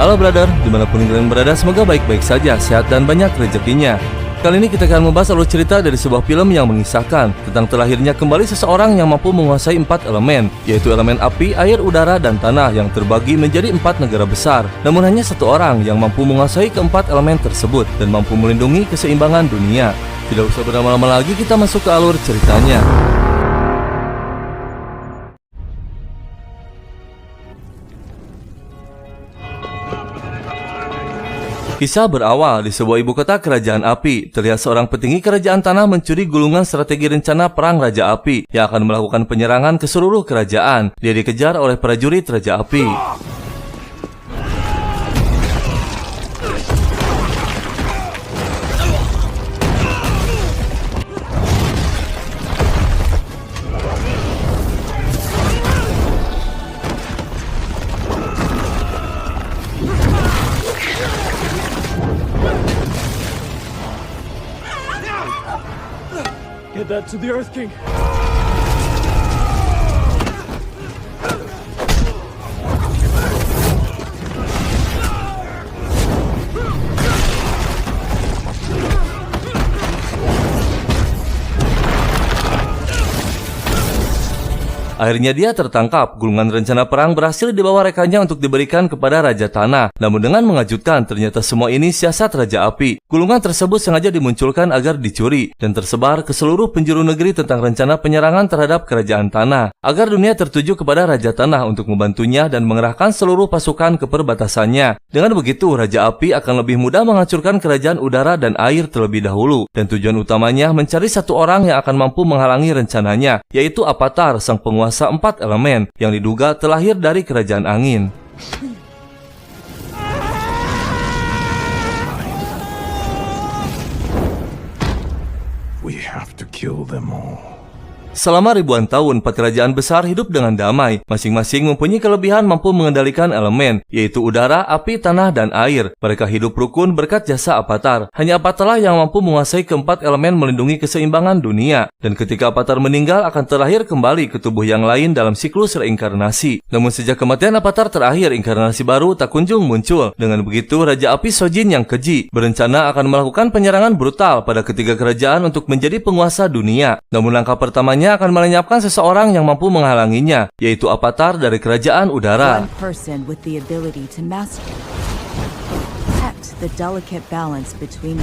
Halo brother, dimanapun kalian berada, semoga baik-baik saja, sehat dan banyak rezekinya. Kali ini kita akan membahas alur cerita dari sebuah film yang mengisahkan tentang terlahirnya kembali seseorang yang mampu menguasai 4 elemen, yaitu elemen api, air, udara, dan tanah yang terbagi menjadi 4 negara besar. Namun hanya satu orang yang mampu menguasai keempat elemen tersebut dan mampu melindungi keseimbangan dunia. Tidak usah berlama-lama lagi, kita masuk ke alur ceritanya. Kisah berawal di sebuah ibu kota kerajaan api. Terlihat seorang petinggi kerajaan tanah mencuri gulungan strategi rencana perang Raja Api yang akan melakukan penyerangan ke seluruh kerajaan. Dia dikejar oleh prajurit Raja Api. Get that to the Earth King. Akhirnya dia tertangkap. Gulungan rencana perang berhasil dibawa rekannya untuk diberikan kepada Raja Tanah. Namun dengan mengejutkan, ternyata semua ini siasat Raja Api. Gulungan tersebut sengaja dimunculkan agar dicuri dan tersebar ke seluruh penjuru negeri tentang rencana penyerangan terhadap Kerajaan Tanah, agar dunia tertuju kepada Raja Tanah untuk membantunya dan mengerahkan seluruh pasukan ke perbatasannya. Dengan begitu, Raja Api akan lebih mudah menghancurkan Kerajaan Udara dan Air terlebih dahulu. Dan tujuan utamanya mencari satu orang yang akan mampu menghalangi rencananya, yaitu Avatar, sang penguasa 4 elemen yang diduga terlahir dari Kerajaan Angin. We have to kill them all. Selama ribuan tahun, 4 kerajaan besar hidup dengan damai. Masing-masing mempunyai kelebihan mampu mengendalikan elemen, yaitu udara, api, tanah, dan air. Mereka hidup rukun berkat jasa Avatar. Hanya Avatar yang mampu menguasai keempat elemen melindungi keseimbangan dunia. Dan ketika Avatar meninggal, akan terlahir kembali ke tubuh yang lain dalam siklus reinkarnasi. Namun sejak kematian Avatar terakhir, inkarnasi baru tak kunjung muncul. Dengan begitu, Raja Api Shojin yang keji berencana akan melakukan penyerangan brutal pada ketiga kerajaan untuk menjadi penguasa dunia. Namun langkah pertamanya akan melenyapkan seseorang yang mampu menghalanginya, yaitu Avatar dari Kerajaan Udara. One person with the ability to master protect the delicate balance between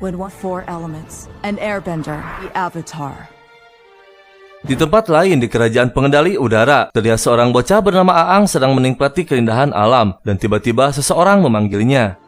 when 4 elements, an airbender, the Avatar. Di tempat lain di Kerajaan Pengendali Udara, terlihat seorang bocah bernama Aang sedang menikmati keindahan alam, dan tiba-tiba seseorang memanggilnya.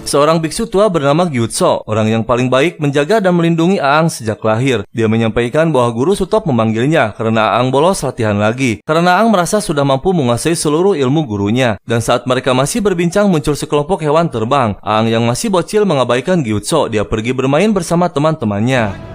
Seorang biksu tua bernama Gyutso, orang yang paling baik menjaga dan melindungi Aang sejak lahir. Dia menyampaikan bahwa Guru Sutop memanggilnya karena Aang bolos latihan lagi. Karena Aang merasa sudah mampu menguasai seluruh ilmu gurunya. Dan saat mereka masih berbincang, muncul sekelompok hewan terbang. Aang yang masih bocil mengabaikan Gyutso. Dia pergi bermain bersama teman-temannya.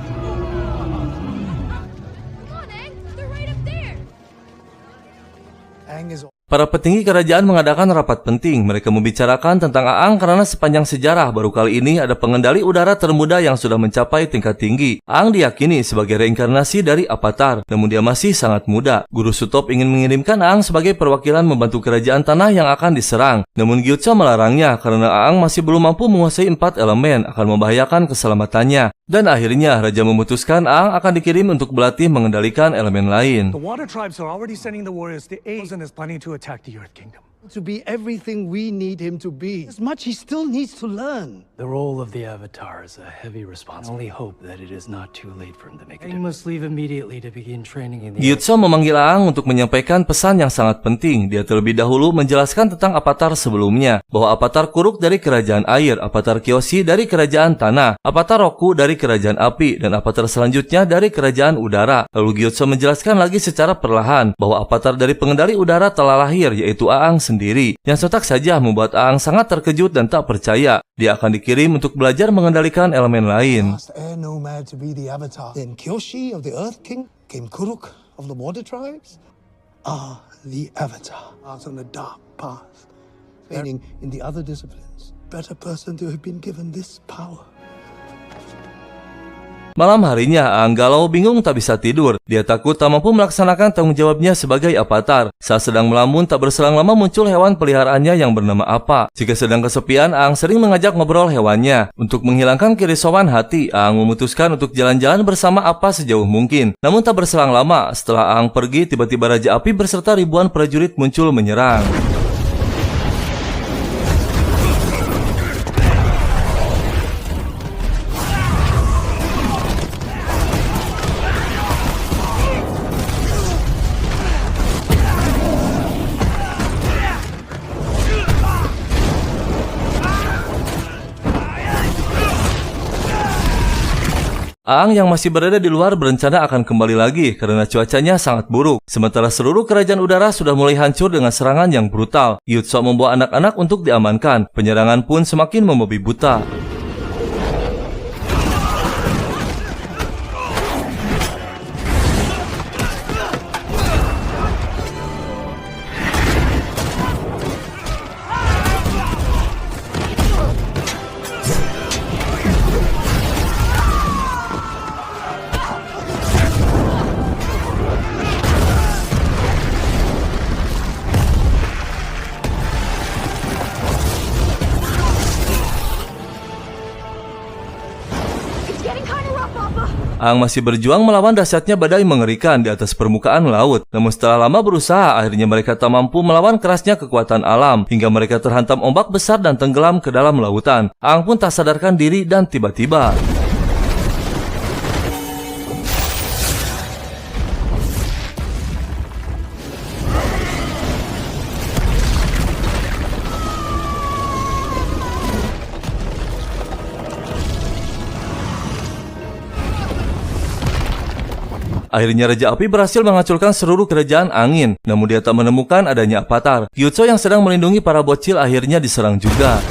Para petinggi kerajaan mengadakan rapat penting. Mereka membicarakan tentang Aang karena sepanjang sejarah baru kali ini ada pengendali udara termuda yang sudah mencapai tingkat tinggi. Aang diyakini sebagai reinkarnasi dari Avatar, namun dia masih sangat muda. Guru Sutop ingin mengirimkan Aang sebagai perwakilan membantu kerajaan tanah yang akan diserang. Namun Gyutso melarangnya karena Aang masih belum mampu menguasai 4 elemen, akan membahayakan keselamatannya. Dan akhirnya Raja memutuskan Aang akan dikirim untuk berlatih mengendalikan elemen lain. The water tribes are already sending the warriors to aid and is planning to attack the Earth Kingdom. To be everything we need him to be. As much he still needs to learn. The role of the Avatar is a heavy responsibility. I only hope that it is not too late for him to make a difference. He must leave immediately to begin training in the Gyutso memanggil Aang untuk menyampaikan pesan yang sangat penting. Dia terlebih dahulu menjelaskan tentang Avatar sebelumnya, bahwa Avatar Kuruk dari Kerajaan Air, Avatar Kyoshi dari Kerajaan Tanah, Avatar Roku dari Kerajaan Api, dan Avatar selanjutnya dari Kerajaan Udara. Lalu Gyutso menjelaskan lagi secara perlahan bahwa Avatar dari Pengendali Udara telah lahir, yaitu Aang sendiri. Yang sontak saja membuat Aang sangat terkejut dan tak percaya. Dia akan dikirim untuk belajar mengendalikan elemen lain. Asked air nomad to be the Avatar. Then Kyoshi of the Earth King came Kuruk of the Water Tribes. are the Avatar. Out on a dark path. Training in the other disciplines. Better person to have been given this power. Malam harinya, Aang galau bingung tak bisa tidur. Dia takut tak mampu melaksanakan tanggung jawabnya sebagai avatar. Saat sedang melamun, tak berselang lama muncul hewan peliharaannya yang bernama Appa. Jika sedang kesepian, Aang sering mengajak ngobrol hewannya. Untuk menghilangkan kerisauan hati, Aang memutuskan untuk jalan-jalan bersama Appa sejauh mungkin. Namun tak berselang lama, setelah Aang pergi, tiba-tiba Raja Api beserta ribuan prajurit muncul menyerang. Aang yang masih berada di luar berencana akan kembali lagi karena cuacanya sangat buruk. Sementara seluruh kerajaan udara sudah mulai hancur dengan serangan yang brutal. Yutso membawa anak-anak untuk diamankan. Penyerangan pun semakin membabi buta. Aang masih berjuang melawan dahsyatnya badai mengerikan di atas permukaan laut. Namun setelah lama berusaha, akhirnya mereka tak mampu melawan kerasnya kekuatan alam, hingga mereka terhantam ombak besar dan tenggelam ke dalam lautan. Aang pun tak sadarkan diri dan tiba-tiba akhirnya Raja Api berhasil menghancurkan seluruh kerajaan angin. Namun dia tak menemukan adanya avatar. Yutso yang sedang melindungi para bocil akhirnya diserang juga.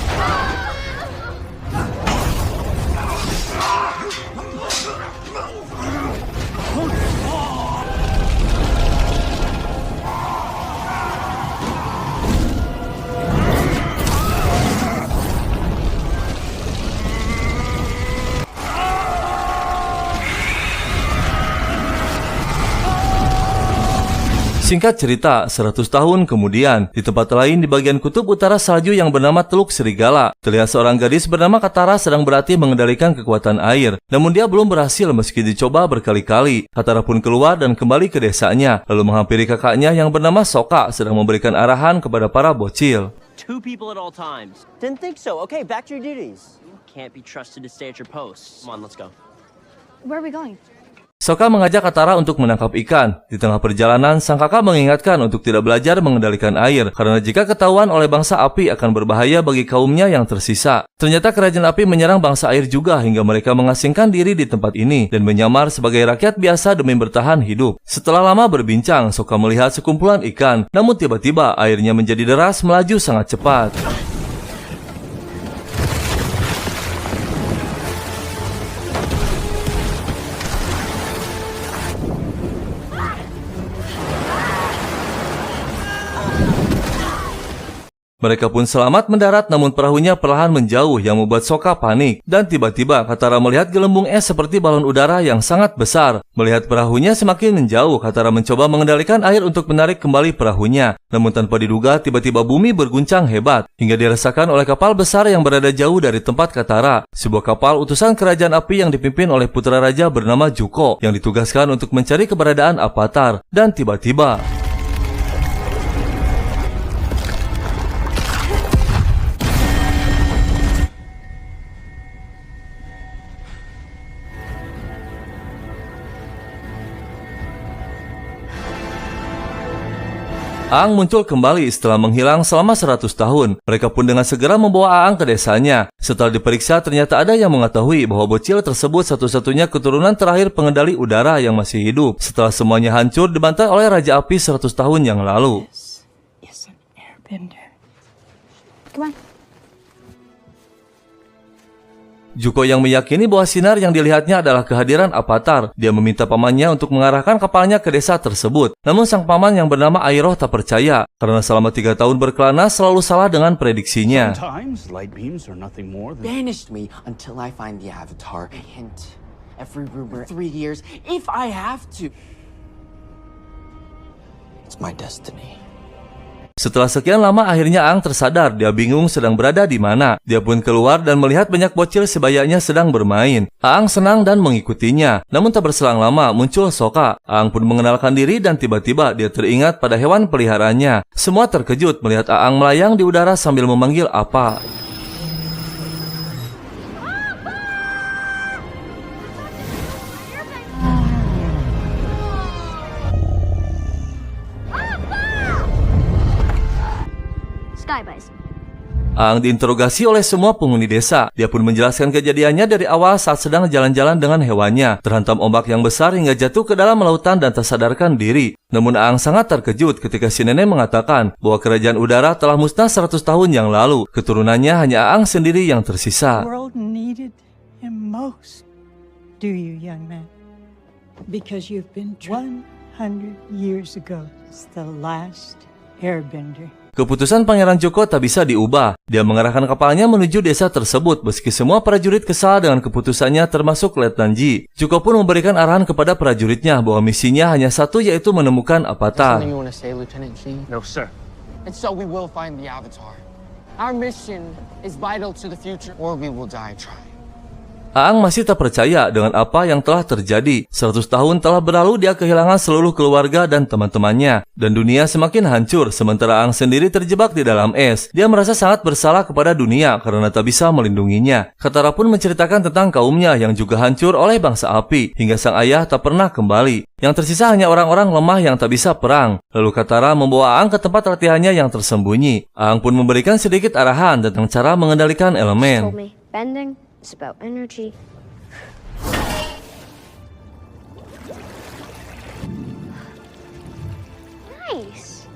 Singkat cerita, 100 tahun kemudian, di tempat lain di bagian kutub utara salju yang bernama Teluk Serigala, terlihat seorang gadis bernama Katara sedang berlatih mengendalikan kekuatan air. Namun dia belum berhasil meski dicoba berkali-kali. Katara pun keluar dan kembali ke desanya, lalu menghampiri kakaknya yang bernama Sokka sedang memberikan arahan kepada para bocil. Two people at all times. Didn't think so. Okay, back to your duties. You can't be trusted to stay at your posts. Come on, let's go. Where are we going? Sokka mengajak Katara untuk menangkap ikan. Di tengah perjalanan, sang kakak mengingatkan untuk tidak belajar mengendalikan air, karena jika ketahuan oleh bangsa api akan berbahaya bagi kaumnya yang tersisa. Ternyata kerajaan api menyerang bangsa air juga hingga mereka mengasingkan diri di tempat ini dan menyamar sebagai rakyat biasa demi bertahan hidup. Setelah lama berbincang, Sokka melihat sekumpulan ikan, namun tiba-tiba airnya menjadi deras melaju sangat cepat. Mereka pun selamat mendarat, namun perahunya perlahan menjauh yang membuat Sokka panik. Dan tiba-tiba Katara melihat gelembung es seperti balon udara yang sangat besar. Melihat perahunya semakin menjauh, Katara mencoba mengendalikan air untuk menarik kembali perahunya. Namun tanpa diduga, tiba-tiba bumi berguncang hebat, hingga dirasakan oleh kapal besar yang berada jauh dari tempat Katara. Sebuah kapal utusan kerajaan api yang dipimpin oleh putra raja bernama Zuko, yang ditugaskan untuk mencari keberadaan avatar. Dan tiba-tiba Aang muncul kembali setelah menghilang selama 100 tahun. Mereka pun dengan segera membawa Aang ke desanya. Setelah diperiksa, ternyata ada yang mengetahui bahwa bocil tersebut satu-satunya keturunan terakhir pengendali udara yang masih hidup. Setelah semuanya hancur dibantai oleh Raja Api 100 tahun yang lalu. Yes, an airbender. Come on. Zuko yang meyakini bahwa sinar yang dilihatnya adalah kehadiran Avatar. Dia meminta pamannya untuk mengarahkan kapalnya ke desa tersebut. Namun sang paman yang bernama Iroh tak percaya, karena selama 3 tahun berkelana selalu salah dengan prediksinya. Sometimes light beams are nothing more than Banished me until I find the Avatar. A hint. Every rumor, 3 years, if I have to. It's my destiny. Setelah sekian lama akhirnya Aang tersadar dia bingung sedang berada di mana. Dia pun keluar dan melihat banyak bocil sebayanya sedang bermain. Aang senang dan mengikutinya. Namun tak berselang lama muncul Sokka. Aang pun mengenalkan diri dan tiba-tiba dia teringat pada hewan peliharaannya. Semua terkejut melihat Aang melayang di udara sambil memanggil apa. Aang diinterogasi oleh semua penghuni desa. Dia pun menjelaskan kejadiannya dari awal saat sedang jalan-jalan dengan hewannya, terhantam ombak yang besar hingga jatuh ke dalam lautan dan tersadarkan diri. Namun Aang sangat terkejut ketika si nenek mengatakan bahwa kerajaan udara telah musnah 100 tahun yang lalu. Keturunannya hanya Aang sendiri yang tersisa. The world needed him most. Do you, young man? Because you've been 100 years ago. It's the last airbender. Keputusan Pangeran Zuko tak bisa diubah. Dia mengarahkan kapalnya menuju desa tersebut meski semua prajurit kesal dengan keputusannya termasuk Letnan Ji. Zuko pun memberikan arahan kepada prajuritnya bahwa misinya hanya satu yaitu menemukan Avatar. Something you want to say, Lieutenant Shi? No, sir. And so we will find the Avatar. Our mission is vital to the future, or we will die trying. Aang masih tak percaya dengan apa yang telah terjadi. 100 tahun telah berlalu, dia kehilangan seluruh keluarga dan teman-temannya. Dan dunia semakin hancur, sementara Aang sendiri terjebak di dalam es. Dia merasa sangat bersalah kepada dunia karena tak bisa melindunginya. Katara pun menceritakan tentang kaumnya yang juga hancur oleh bangsa api, hingga sang ayah tak pernah kembali. Yang tersisa hanya orang-orang lemah yang tak bisa perang. Lalu Katara membawa Aang ke tempat latihannya yang tersembunyi. Aang pun memberikan sedikit arahan tentang cara mengendalikan elemen. Bending. It's about energy. Nice.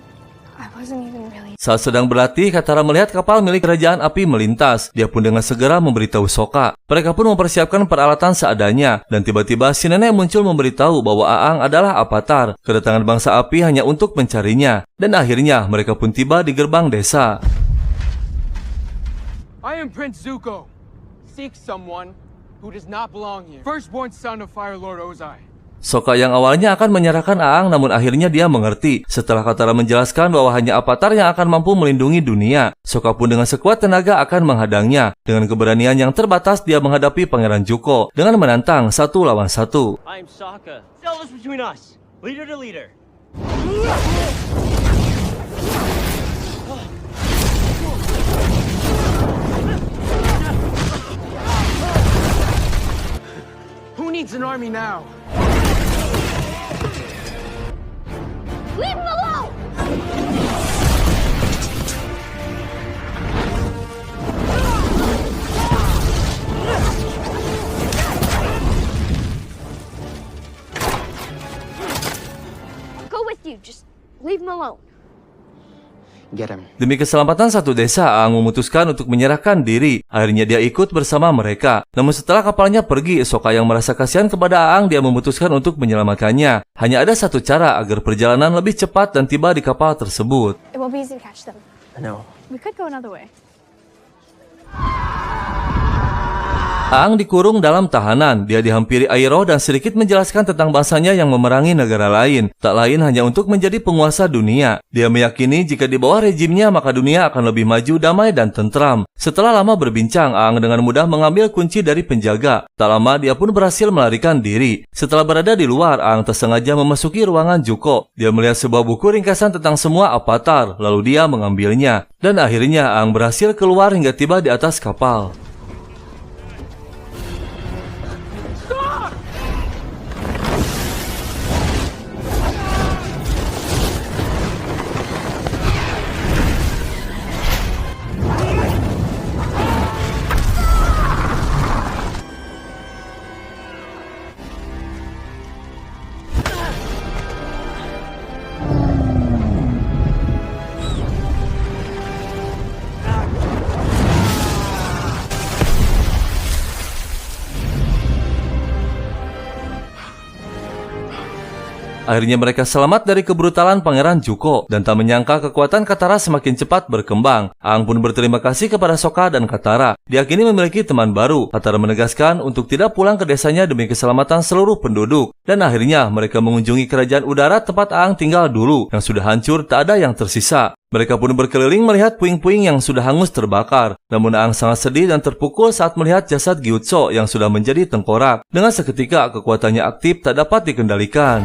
I wasn't even really... Saat sedang berlatih, Katara melihat kapal milik kerajaan api melintas. Dia pun dengan segera memberitahu Sokka. Mereka pun mempersiapkan peralatan seadanya. Dan tiba-tiba si nenek muncul memberitahu bahwa Aang adalah Avatar. Kedatangan bangsa api hanya untuk mencarinya. Dan akhirnya mereka pun tiba di gerbang desa. I am Prince Zuko. Seek someone who does not belong here. Firstborn son of Fire Lord Ozai. Sokka yang awalnya akan menyerahkan Aang, namun akhirnya dia mengerti. Setelah Katara menjelaskan bahwa hanya Avatar yang akan mampu melindungi dunia, Sokka pun dengan sekuat tenaga akan menghadangnya. Dengan keberanian yang terbatas, dia menghadapi Pangeran Zuko dengan menantang 1 lawan 1. I am Sokka. Settle this between us. Leader to leader. Who needs an army now? Leave him alone! I'll go with you. Just leave him alone. Get him. Demi keselamatan satu desa, Aang memutuskan untuk menyerahkan diri. Akhirnya dia ikut bersama mereka. Namun setelah kapalnya pergi, Sokka yang merasa kasihan kepada Aang, dia memutuskan untuk menyelamatkannya. Hanya ada satu cara agar perjalanan lebih cepat dan tiba di kapal tersebut. It won't be easy to catch them. No. We could go another way. Aang dikurung dalam tahanan. Dia dihampiri Iroh dan sedikit menjelaskan tentang bangsanya yang memerangi negara lain. Tak lain hanya untuk menjadi penguasa dunia. Dia meyakini jika di bawah rejimnya maka dunia akan lebih maju, damai dan tentram. Setelah lama berbincang, Aang dengan mudah mengambil kunci dari penjaga. Tak lama dia pun berhasil melarikan diri. Setelah berada di luar, Aang tersengaja memasuki ruangan Zuko. Dia melihat sebuah buku ringkasan tentang semua Avatar, lalu dia mengambilnya. Dan akhirnya Aang berhasil keluar hingga tiba di atas kapal. Akhirnya mereka selamat dari kebrutalan Pangeran Zuko dan tak menyangka kekuatan Katara semakin cepat berkembang. Aang pun berterima kasih kepada Sokka dan Katara. Dia kini memiliki teman baru. Katara menegaskan untuk tidak pulang ke desanya demi keselamatan seluruh penduduk. Dan akhirnya mereka mengunjungi kerajaan udara tempat Aang tinggal dulu yang sudah hancur, tak ada yang tersisa. Mereka pun berkeliling melihat puing-puing yang sudah hangus terbakar. Namun Aang sangat sedih dan terpukul saat melihat jasad Gyutso yang sudah menjadi tengkorak. Dengan seketika kekuatannya aktif tak dapat dikendalikan.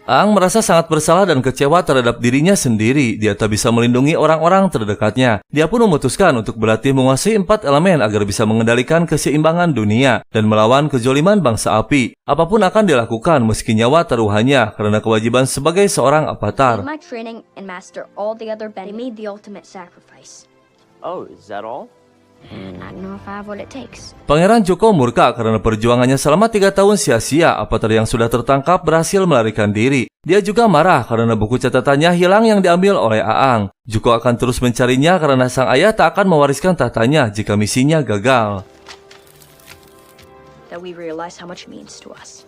Aang merasa sangat bersalah dan kecewa terhadap dirinya sendiri. Dia tak bisa melindungi orang-orang terdekatnya. Dia pun memutuskan untuk berlatih menguasai 4 elemen agar bisa mengendalikan keseimbangan dunia dan melawan kezoliman bangsa api. Apapun akan dilakukan meski nyawa taruhannya karena kewajiban sebagai seorang avatar. My training and master all the other bend. They made the ultimate sacrifice. Oh, is that all? And I don't know if I have what it takes. Pangeran Zuko murka karena perjuangannya selama 3 tahun sia-sia. Avatar yang sudah tertangkap berhasil melarikan diri. Dia juga marah karena buku catatannya hilang yang diambil oleh Aang. Zuko akan terus mencarinya karena sang ayah tak akan mewariskan tahtanya jika misinya gagal. That we realize how much it means to us.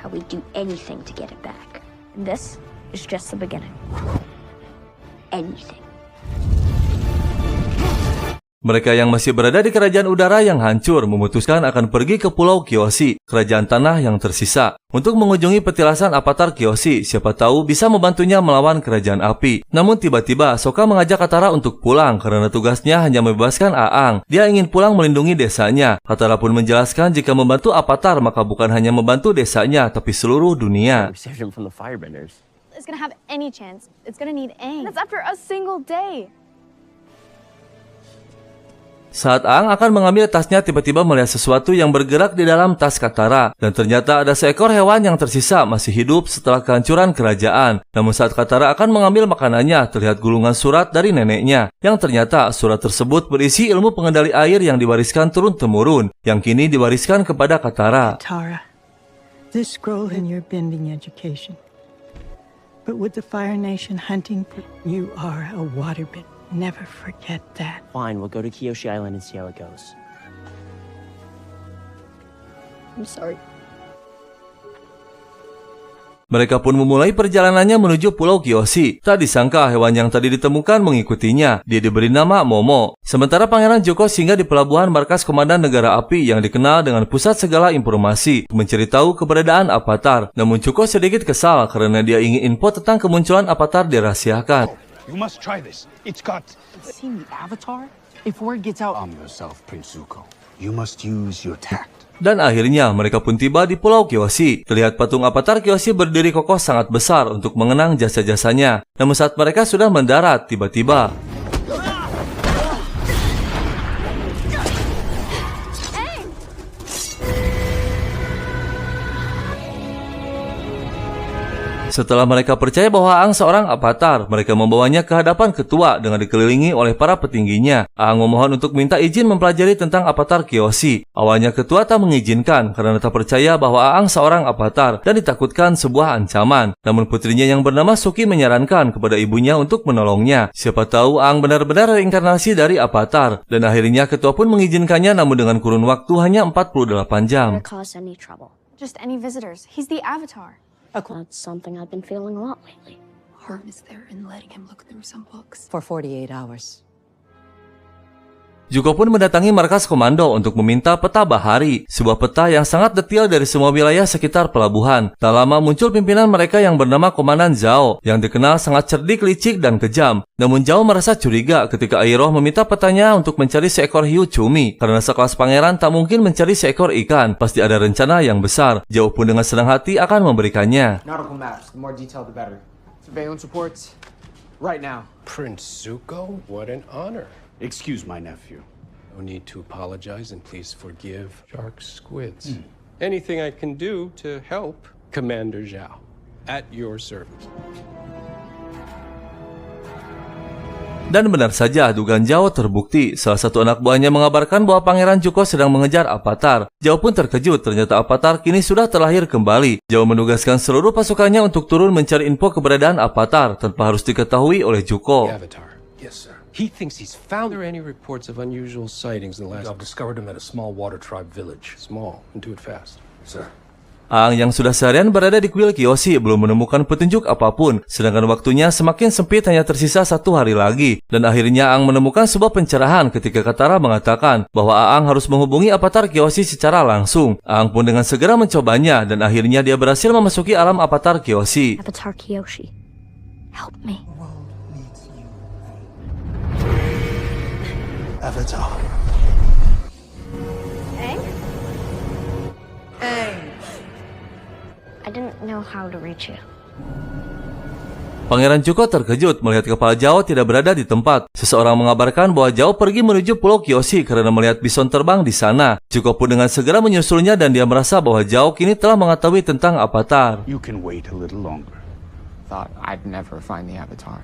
How we do anything to get it back. And this is just the beginning. Anything. Mereka yang masih berada di kerajaan udara yang hancur memutuskan akan pergi ke Pulau Kyoshi, kerajaan tanah yang tersisa, untuk mengunjungi petilasan avatar Kyoshi. Siapa tahu bisa membantunya melawan kerajaan api. Namun tiba-tiba Sokka mengajak Katara untuk pulang karena tugasnya hanya membebaskan Aang. Dia ingin pulang melindungi desanya. Katara pun menjelaskan jika membantu avatar maka bukan hanya membantu desanya tapi seluruh dunia. We saved him from the firebenders. It's gonna have any chance. It's gonna need Aang. That's after a single day. Saat Aang akan mengambil tasnya, tiba-tiba melihat sesuatu yang bergerak di dalam tas Katara. Dan ternyata ada seekor hewan yang tersisa masih hidup setelah kehancuran kerajaan. Namun saat Katara akan mengambil makanannya, terlihat gulungan surat dari neneknya. Yang ternyata surat tersebut berisi ilmu pengendali air yang diwariskan turun-temurun, yang kini diwariskan kepada Katara. Katara, this scroll in your bending education. But with the Fire Nation hunting for you are a waterbender. Never forget that. Fine, we'll go to Kyoshi Island and see how it goes. I'm sorry. Mereka pun memulai perjalanannya menuju Pulau Kyoshi. Tak disangka hewan yang tadi ditemukan mengikutinya. Dia diberi nama Momo. Sementara Pangeran Zuko singgah di pelabuhan markas Komandan Negara Api yang dikenal dengan pusat segala informasi, mencari tahu keberadaan avatar. Namun Zuko sedikit kesal karena dia ingin info tentang kemunculan avatar dirahasiakan. You must try this. It's got... Seen the Avatar? If word gets out... Calm yourself, Prince Zuko. You must use your tact. Dan akhirnya mereka pun tiba di Pulau Kyoshi. Terlihat patung avatar Kyoshi berdiri kokoh sangat besar untuk mengenang jasa-jasanya. Namun saat mereka sudah mendarat, tiba-tiba setelah mereka percaya bahwa Aang seorang avatar, mereka membawanya ke hadapan ketua dengan dikelilingi oleh para petingginya. Aang memohon untuk minta izin mempelajari tentang avatar Kyoshi. Awalnya ketua tak mengizinkan karena tak percaya bahwa Aang seorang avatar dan ditakutkan sebuah ancaman. Namun putrinya yang bernama Suki menyarankan kepada ibunya untuk menolongnya. Siapa tahu Aang benar-benar reinkarnasi dari avatar. Dan akhirnya ketua pun mengizinkannya namun dengan kurun waktu hanya 48 jam. Cause any trouble. Just any visitors. He's the Avatar. That's something I've been feeling a lot lately. Harm is there in letting him look through some books. For 48 hours. Zuko pun mendatangi markas komando untuk meminta peta bahari, sebuah peta yang sangat detail dari semua wilayah sekitar pelabuhan. Tak lama muncul pimpinan mereka yang bernama Komandan Zhao, yang dikenal sangat cerdik, licik, dan kejam. Namun Zhao merasa curiga ketika Iroh meminta petanya untuk mencari seekor hiu cumi. Karena sekelas pangeran tak mungkin mencari seekor ikan, pasti ada rencana yang besar. Zhao pun dengan senang hati akan memberikannya. Nautical maps, the more detailed the better. Surveillance reports, right now. Prince Zuko, what an honor. Excuse my nephew. No need to apologize and please forgive shark squids. Anything I can do to help, Commander Zhao. At your service. Dan benar saja, dugaan Zhao terbukti. Salah satu anak buahnya mengabarkan bahwa Pangeran Zuko sedang mengejar Avatar. Zhao pun terkejut, ternyata Avatar kini sudah terlahir kembali. Zhao menugaskan seluruh pasukannya untuk turun mencari info keberadaan Avatar tanpa harus diketahui oleh Zuko. Avatar. Yes, sir. He thinks he's found. Are there any reports of unusual sightings in the last... I've discovered him at a small water tribe village. Small, and do it fast. Sir. Aang yang sudah seharian berada di kuil Kyoshi belum menemukan petunjuk apapun, sedangkan waktunya semakin sempit, hanya tersisa 1 hari lagi. Dan akhirnya Aang menemukan sebuah pencerahan ketika Katara mengatakan bahwa Aang harus menghubungi Avatar Kyoshi secara langsung. Aang pun dengan segera mencobanya dan akhirnya dia berhasil memasuki alam Avatar Kyoshi. Avatar Kyoshi, help me. Avatar. Aang? Aang. I didn't know how to reach you. Pangeran Zuko terkejut melihat kepala Zhao tidak berada di tempat. Seseorang mengabarkan bahwa Zhao pergi menuju Pulau Kyoshi karena melihat bison terbang di sana. Zuko pun dengan segera menyusulnya dan dia merasa bahwa Zhao kini telah mengetahui tentang Avatar. You can wait a little longer. Thought I'd never find the Avatar.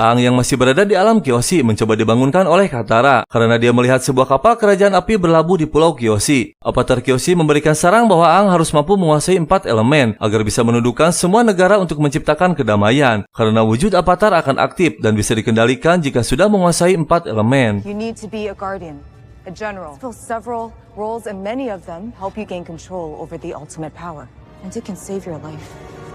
Aang yang masih berada di alam Kyoshi mencoba dibangunkan oleh Katara karena dia melihat sebuah kapal kerajaan api berlabuh di Pulau Kyoshi. Avatar Kyoshi memberikan saran bahwa Aang harus mampu menguasai 4 elemen agar bisa menundukkan semua negara untuk menciptakan kedamaian. Karena wujud Avatar akan aktif dan bisa dikendalikan jika sudah menguasai 4 elemen. You need to be a guardian, a general, fill several roles, and many of them help you gain control over the ultimate power, and it can save your life.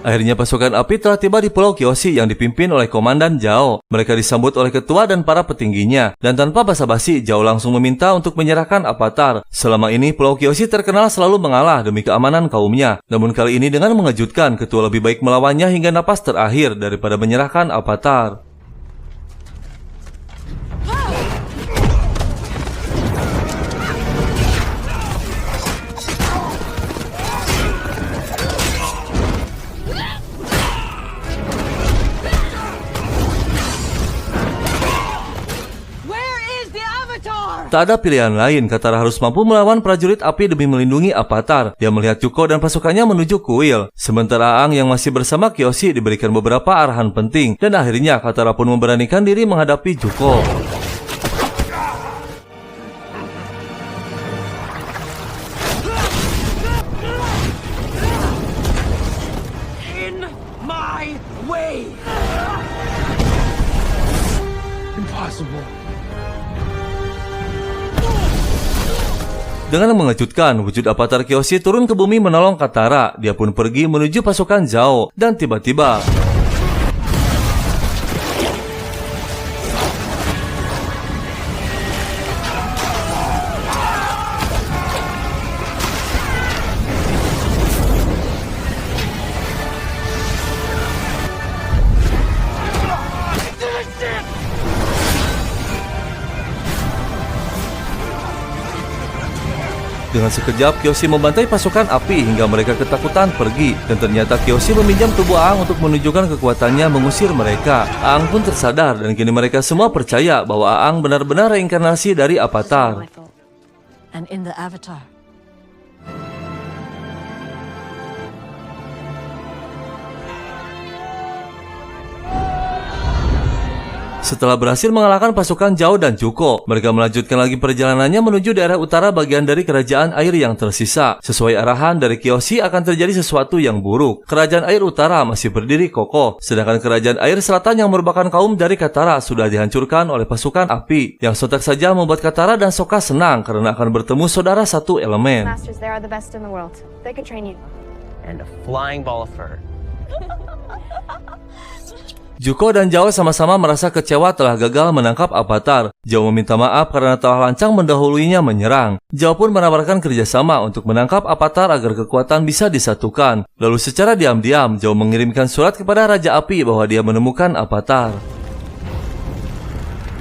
Akhirnya pasukan api telah tiba di Pulau Kyoshi yang dipimpin oleh Komandan Zhao. Mereka disambut oleh ketua dan para petingginya. Dan tanpa basa-basi, Zhao langsung meminta untuk menyerahkan Avatar. Selama ini, Pulau Kyoshi terkenal selalu mengalah demi keamanan kaumnya. Namun kali ini dengan mengejutkan, ketua lebih baik melawannya hingga napas terakhir daripada menyerahkan Avatar. Tak ada pilihan lain, Katara harus mampu melawan prajurit api demi melindungi Avatar. Dia melihat Zuko dan pasukannya menuju kuil. Sementara Aang yang masih bersama Kyoshi diberikan beberapa arahan penting. Dan akhirnya Katara pun memberanikan diri menghadapi Zuko. In my way! Impossible. Dengan mengejutkan, wujud Avatar Kyoshi turun ke bumi menolong Katara. Dia pun pergi menuju pasukan Zhao. Dan tiba-tiba dengan sekejap, Kyoshi membantai pasukan api hingga mereka ketakutan pergi. Dan ternyata Kyoshi meminjam tubuh Aang untuk menunjukkan kekuatannya mengusir mereka. Aang pun tersadar dan kini mereka semua percaya bahwa Aang benar-benar reinkarnasi dari Avatar. And in the Avatar, Setelah berhasil mengalahkan pasukan Zhao dan Zuko, mereka melanjutkan lagi perjalanannya menuju daerah utara bagian dari kerajaan air yang tersisa. Sesuai arahan dari Kyoshi akan terjadi sesuatu yang buruk. Kerajaan air utara masih berdiri kokoh, sedangkan kerajaan air selatan yang merupakan kaum dari Katara sudah dihancurkan oleh pasukan api. Yang sontak saja membuat Katara dan Sokka senang karena akan bertemu saudara satu elemen. Masters, they are the best in the world. They could train you. And a flying ball of fur. Zuko dan Zhao sama-sama merasa kecewa telah gagal menangkap Avatar. Zhao meminta maaf karena telah lancang mendahuluinya menyerang. Zhao pun menawarkan kerjasama untuk menangkap Avatar agar kekuatan bisa disatukan. Lalu secara diam-diam, Zhao mengirimkan surat kepada Raja Api bahwa dia menemukan Avatar.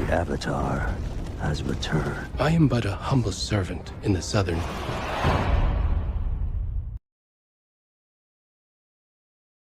The Avatar has returned. I am but a humble servant in the southern